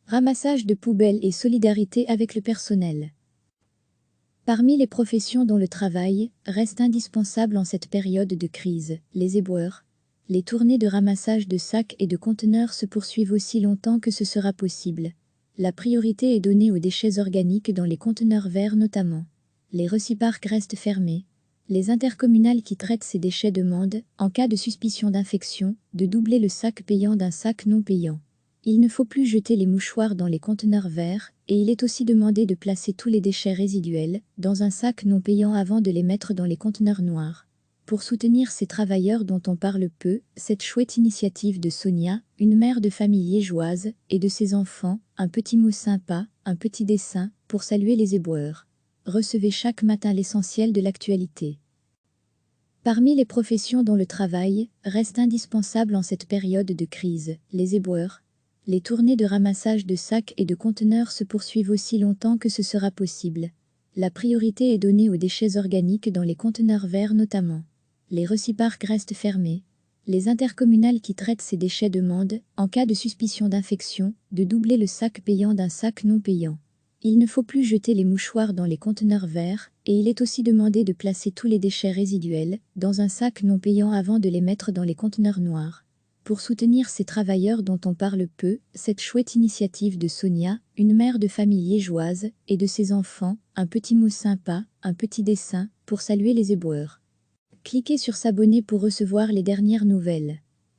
Ramassage de poubelles et solidarité avec le personnel. Parmi les professions dont le travail reste indispensable en cette période de crise, les éboueurs, les tournées de ramassage de sacs et de conteneurs se poursuivent aussi longtemps que ce sera possible. La priorité est donnée aux déchets organiques dans les conteneurs verts notamment. Les reciparcs restent fermés. Les intercommunales qui traitent ces déchets demandent, en cas de suspicion d'infection, de doubler le sac payant d'un sac non payant. Il ne faut plus jeter les mouchoirs dans les conteneurs verts, et il est aussi demandé de placer tous les déchets résiduels dans un sac non payant avant de les mettre dans les conteneurs noirs. Pour soutenir ces travailleurs dont on parle peu, cette chouette initiative de Sonia, une mère de famille liégeoise, et de ses enfants, un petit mot sympa, un petit dessin, pour saluer les éboueurs. Recevez chaque matin l'essentiel de l'actualité. Parmi les professions dont le travail reste indispensable en cette période de crise, les éboueurs, les tournées de ramassage de sacs et de conteneurs se poursuivent aussi longtemps que ce sera possible. La priorité est donnée aux déchets organiques dans les conteneurs verts notamment. Les reciparcs restent fermés. Les intercommunales qui traitent ces déchets demandent, en cas de suspicion d'infection, de doubler le sac payant d'un sac non payant. Il ne faut plus jeter les mouchoirs dans les conteneurs verts, et il est aussi demandé de placer tous les déchets résiduels dans un sac non payant avant de les mettre dans les conteneurs noirs. Pour soutenir ces travailleurs dont on parle peu, cette chouette initiative de Sonia, une mère de famille liégeoise, et de ses enfants, un petit mot sympa, un petit dessin, pour saluer les éboueurs. Cliquez sur s'abonner pour recevoir les dernières nouvelles.